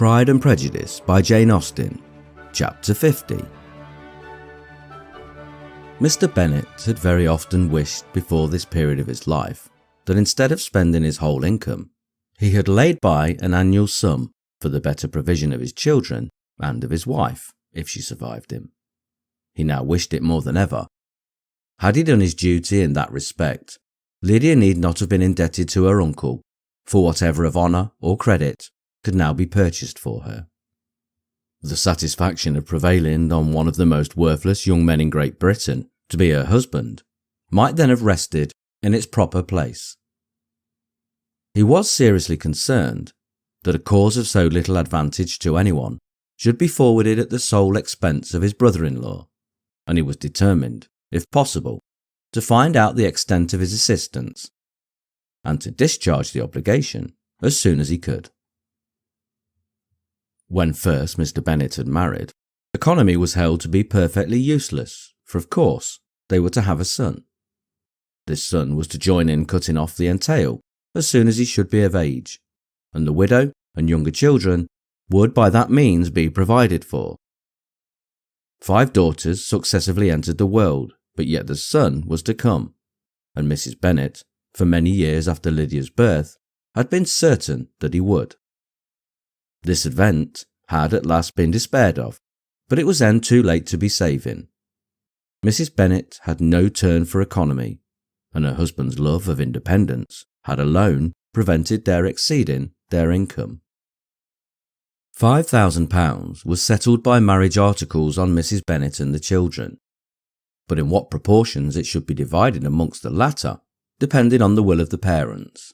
Pride and Prejudice by Jane Austen, Chapter 50. Mr. Bennet had very often wished before this period of his life that instead of spending his whole income, he had laid by an annual sum for the better provision of his children and of his wife, if she survived him. He now wished it more than ever. Had he done his duty in that respect, Lydia need not have been indebted to her uncle for whatever of honour or credit could now be purchased for her. The satisfaction of prevailing on one of the most worthless young men in Great Britain to be her husband might then have rested in its proper place. He was seriously concerned that a cause of so little advantage to anyone should be forwarded at the sole expense of his brother-in-law, and he was determined, if possible, to find out the extent of his assistance, and to discharge the obligation as soon as he could. When first Mr. Bennet had married, economy was held to be perfectly useless, for of course they were to have a son. This son was to join in cutting off the entail as soon as he should be of age, and the widow and younger children would by that means be provided for. 5 daughters successively entered the world, but yet the son was to come, and Mrs. Bennet, for many years after Lydia's birth, had been certain that he would. This event had at last been despaired of, but it was then too late to be saving. Mrs. Bennet had no turn for economy, and her husband's love of independence had alone prevented their exceeding their income. £5,000 was settled by marriage articles on Mrs. Bennet and the children, but in what proportions it should be divided amongst the latter depended on the will of the parents.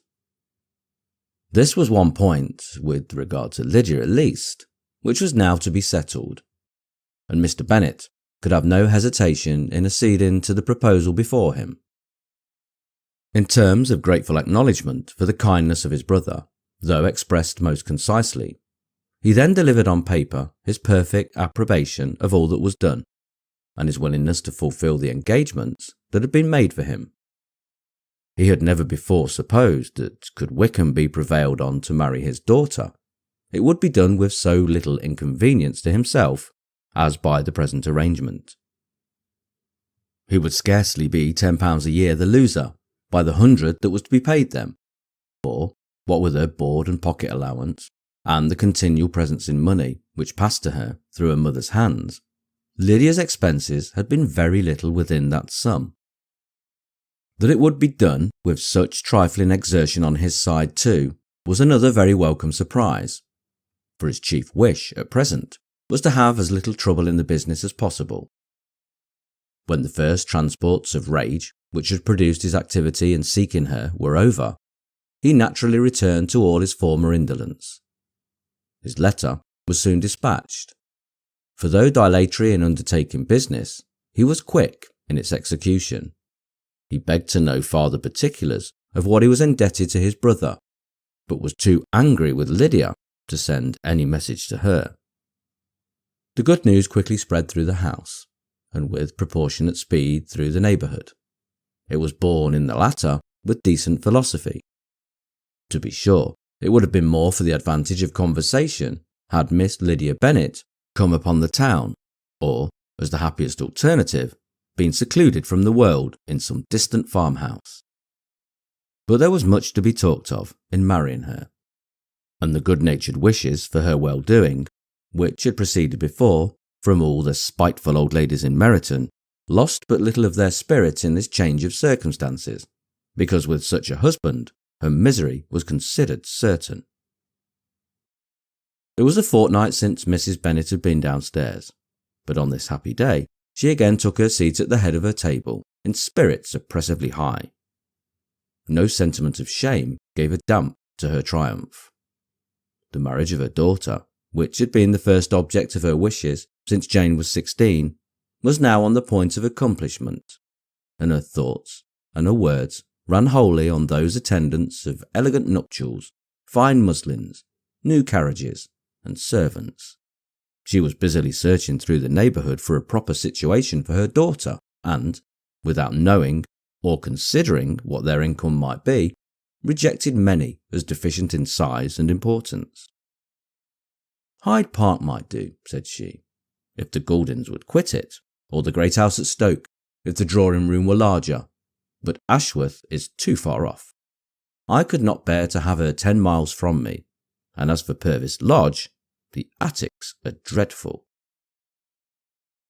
This was one point, with regard to Lydia at least, which was now to be settled, and Mr. Bennet could have no hesitation in acceding to the proposal before him. In terms of grateful acknowledgment for the kindness of his brother, though expressed most concisely, he then delivered on paper his perfect approbation of all that was done, and his willingness to fulfil the engagements that had been made for him. He had never before supposed that, could Wickham be prevailed on to marry his daughter, it would be done with so little inconvenience to himself as by the present arrangement. He would scarcely be £10 a year the loser by the 100 that was to be paid them, for, what with her board and pocket allowance, and the continual presents in money which passed to her through her mother's hands, Lydia's expenses had been very little within that sum. That it would be done with such trifling exertion on his side too was another very welcome surprise, for his chief wish at present was to have as little trouble in the business as possible. When the first transports of rage which had produced his activity in seeking her were over, he naturally returned to all his former indolence. His letter was soon dispatched, for though dilatory in undertaking business, he was quick in its execution. He begged to know farther particulars of what he was indebted to his brother, but was too angry with Lydia to send any message to her. The good news quickly spread through the house, and with proportionate speed through the neighbourhood. It was borne in the latter with decent philosophy. To be sure, it would have been more for the advantage of conversation had Miss Lydia Bennet come upon the town, or, as the happiest alternative, been secluded from the world in some distant farmhouse. But there was much to be talked of in marrying her, and the good-natured wishes for her well-doing, which had proceeded before from all the spiteful old ladies in Meryton, lost but little of their spirit in this change of circumstances, because with such a husband her misery was considered certain. It was a fortnight since Mrs. Bennet had been downstairs, but on this happy day she again took her seat at the head of her table in spirits oppressively high. No sentiment of shame gave a damp to her triumph. The marriage of her daughter, which had been the first object of her wishes since Jane was 16, was now on the point of accomplishment, and her thoughts and her words ran wholly on those attendants of elegant nuptials, fine muslins, new carriages, and servants. She was busily searching through the neighbourhood for a proper situation for her daughter, and, without knowing or considering what their income might be, rejected many as deficient in size and importance. Hyde Park might do, said she, if the Gouldings would quit it, or the great house at Stoke, if the drawing-room were larger, but Ashworth is too far off. I could not bear to have her 10 miles from me, and as for Purvis Lodge, the attics are dreadful.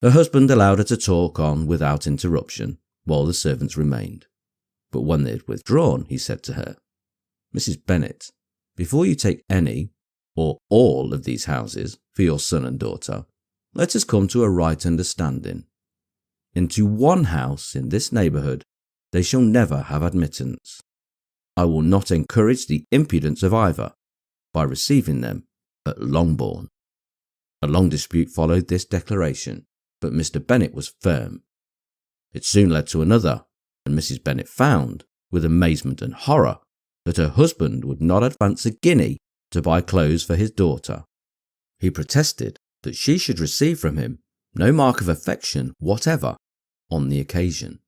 Her husband allowed her to talk on without interruption, while the servants remained. But when they had withdrawn, he said to her, Mrs. Bennet, before you take any, or all of these houses for your son and daughter, let us come to a right understanding. Into one house in this neighbourhood they shall never have admittance. I will not encourage the impudence of either by receiving them at Longbourn. A long dispute followed this declaration, but Mr. Bennet was firm. It soon led to another, and Mrs. Bennet found, with amazement and horror, that her husband would not advance a guinea to buy clothes for his daughter. He protested that she should receive from him no mark of affection whatever on the occasion.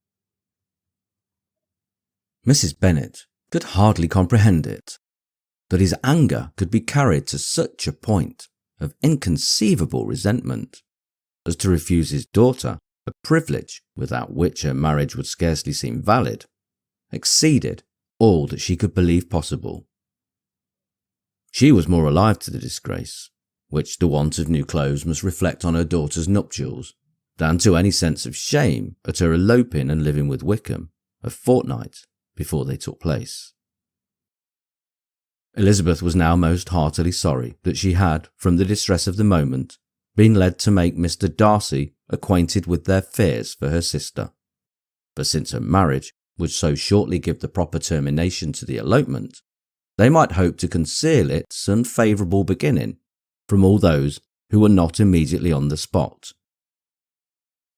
Mrs. Bennet could hardly comprehend it, that his anger could be carried to such a point of inconceivable resentment as to refuse his daughter a privilege without which her marriage would scarcely seem valid, exceeded all that she could believe possible. She was more alive to the disgrace, which the want of new clothes must reflect on her daughter's nuptials, than to any sense of shame at her eloping and living with Wickham a fortnight before they took place. Elizabeth was now most heartily sorry that she had, from the distress of the moment, been led to make Mr. Darcy acquainted with their fears for her sister, for since her marriage would so shortly give the proper termination to the elopement, they might hope to conceal its unfavourable beginning from all those who were not immediately on the spot.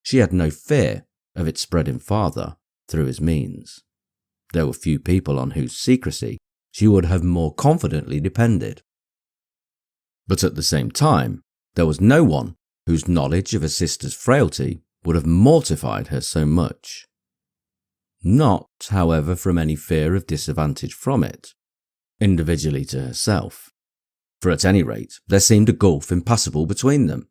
She had no fear of its spreading farther through his means. There were few people on whose secrecy she would have more confidently depended. But at the same time, there was no one whose knowledge of a sister's frailty would have mortified her so much. Not, however, from any fear of disadvantage from it, individually to herself, for at any rate there seemed a gulf impassable between them.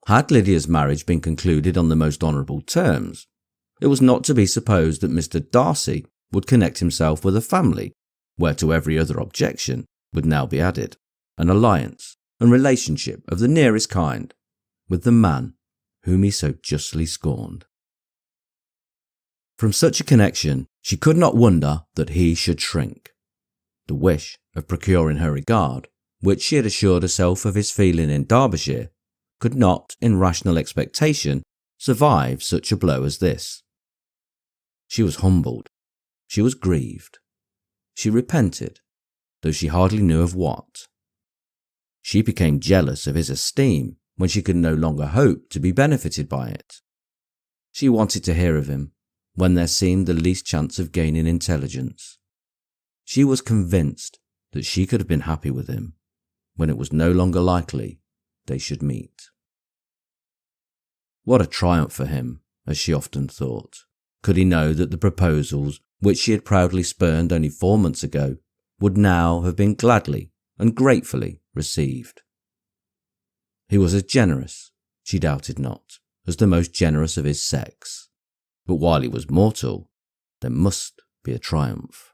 Had Lydia's marriage been concluded on the most honourable terms, it was not to be supposed that Mr. Darcy would connect himself with a family where to every other objection would now be added an alliance and relationship of the nearest kind with the man whom he so justly scorned. From such a connection she could not wonder that he should shrink. The wish of procuring her regard, which she had assured herself of his feeling in Derbyshire, could not, in rational expectation, survive such a blow as this. She was humbled, she was grieved, she repented, though she hardly knew of what. She became jealous of his esteem when she could no longer hope to be benefited by it. She wanted to hear of him when there seemed the least chance of gaining intelligence. She was convinced that she could have been happy with him when it was no longer likely they should meet. What a triumph for him, as she often thought, could he know that the proposals which she had proudly spurned only 4 months ago would now have been gladly and gratefully received. He was as generous, she doubted not, as the most generous of his sex, but while he was mortal, there must be a triumph.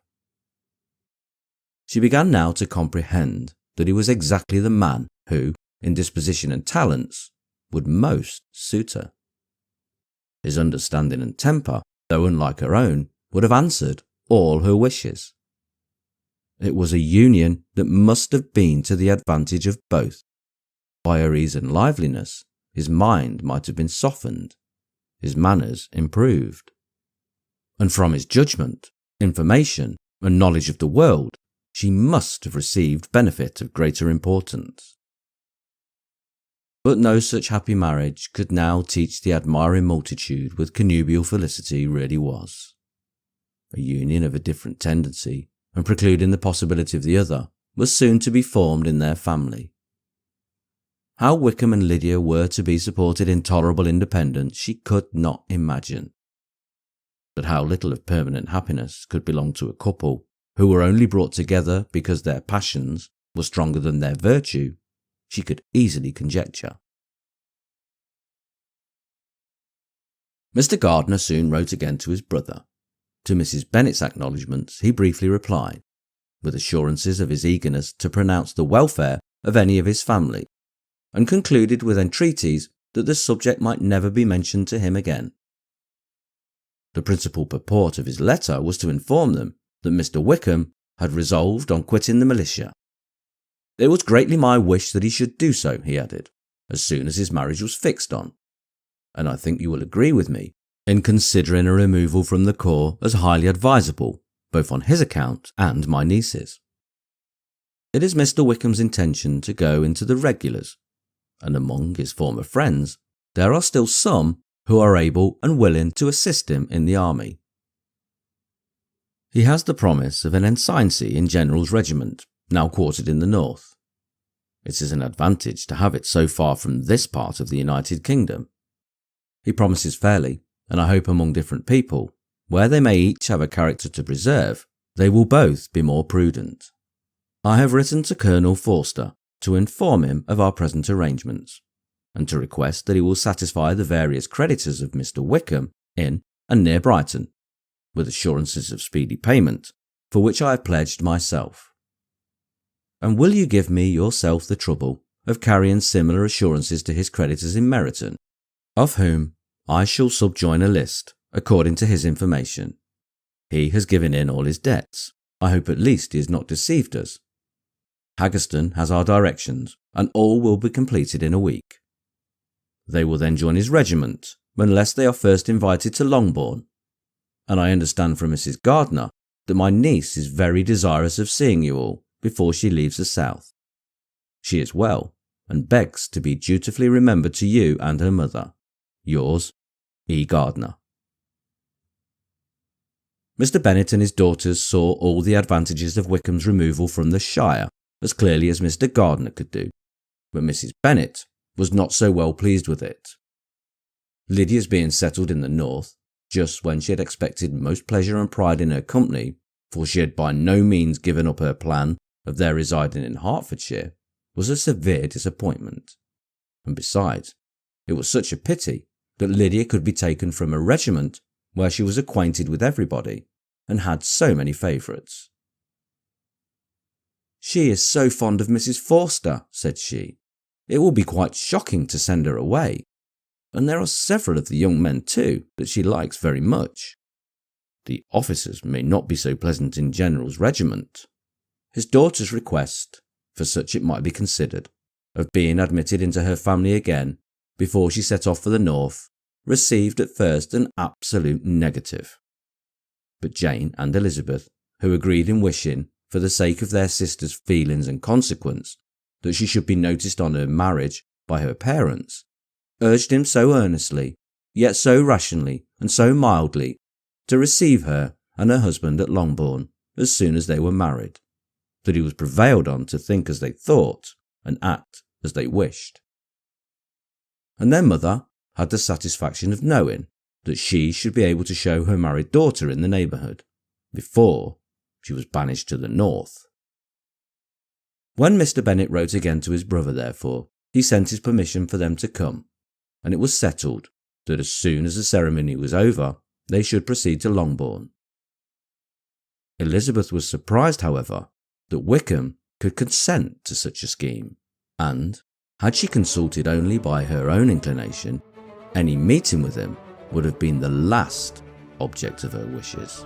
She began now to comprehend that he was exactly the man who, in disposition and talents, would most suit her. His understanding and temper, though unlike her own, would have answered all her wishes. It was a union that must have been to the advantage of both. By her ease and liveliness, his mind might have been softened, his manners improved, and from his judgment, information, and knowledge of the world, she must have received benefit of greater importance. But no such happy marriage could now teach the admiring multitude what connubial felicity really was. A union of a different tendency, and precluding the possibility of the other, was soon to be formed in their family. How Wickham and Lydia were to be supported in tolerable independence she could not imagine. But how little of permanent happiness could belong to a couple who were only brought together because their passions were stronger than their virtue, she could easily conjecture. Mr. Gardiner soon wrote again to his brother. To Mrs. Bennet's acknowledgments he briefly replied, with assurances of his eagerness to pronounce the welfare of any of his family, and concluded with entreaties that the subject might never be mentioned to him again. The principal purport of his letter was to inform them that Mr. Wickham had resolved on quitting the militia. It was greatly my wish that he should do so, he added, as soon as his marriage was fixed on, and I think you will agree with me in considering a removal from the corps as highly advisable, both on his account and my niece's. It is Mr. Wickham's intention to go into the regulars, and among his former friends there are still some who are able and willing to assist him in the army. He has the promise of an ensigncy in General's regiment, now quartered in the north. It is an advantage to have it so far from this part of the United Kingdom. He promises fairly, and I hope among different people, where they may each have a character to preserve, they will both be more prudent. I have written to Colonel Forster to inform him of our present arrangements, and to request that he will satisfy the various creditors of Mr. Wickham in and near Brighton, with assurances of speedy payment, for which I have pledged myself. And will you give me yourself the trouble of carrying similar assurances to his creditors in Meryton, of whom I shall subjoin a list, according to his information. He has given in all his debts. I hope at least he has not deceived us. Haggerston has our directions, and all will be completed in a week. They will then join his regiment, unless they are first invited to Longbourn, and I understand from Mrs. Gardiner that my niece is very desirous of seeing you all before she leaves the south. She is well, and begs to be dutifully remembered to you and her mother. Yours, E. Gardiner. Mr. Bennet and his daughters saw all the advantages of Wickham's removal from the Shire as clearly as Mr. Gardiner could do, but Mrs. Bennet was not so well pleased with it. Lydia's being settled in the north, just when she had expected most pleasure and pride in her company, for she had by no means given up her plan of their residing in Hertfordshire, was a severe disappointment. And besides, it was such a pity that Lydia could be taken from a regiment where she was acquainted with everybody and had so many favourites. "She is so fond of Mrs. Forster," said she. "It will be quite shocking to send her away. And there are several of the young men too that she likes very much. The officers may not be so pleasant in General's regiment." His daughter's request, for such it might be considered, of being admitted into her family again before she set off for the north, received at first an absolute negative. But Jane and Elizabeth, who agreed in wishing, for the sake of their sister's feelings and consequence, that she should be noticed on her marriage by her parents, urged him so earnestly, yet so rationally and so mildly, to receive her and her husband at Longbourn as soon as they were married, that he was prevailed on to think as they thought and act as they wished. And their mother had the satisfaction of knowing that she should be able to show her married daughter in the neighbourhood, before she was banished to the north. When Mr. Bennet wrote again to his brother, therefore, he sent his permission for them to come, and it was settled that as soon as the ceremony was over, they should proceed to Longbourn. Elizabeth was surprised, however, that Wickham could consent to such a scheme, and, had she consulted only by her own inclination, any meeting with him would have been the last object of her wishes.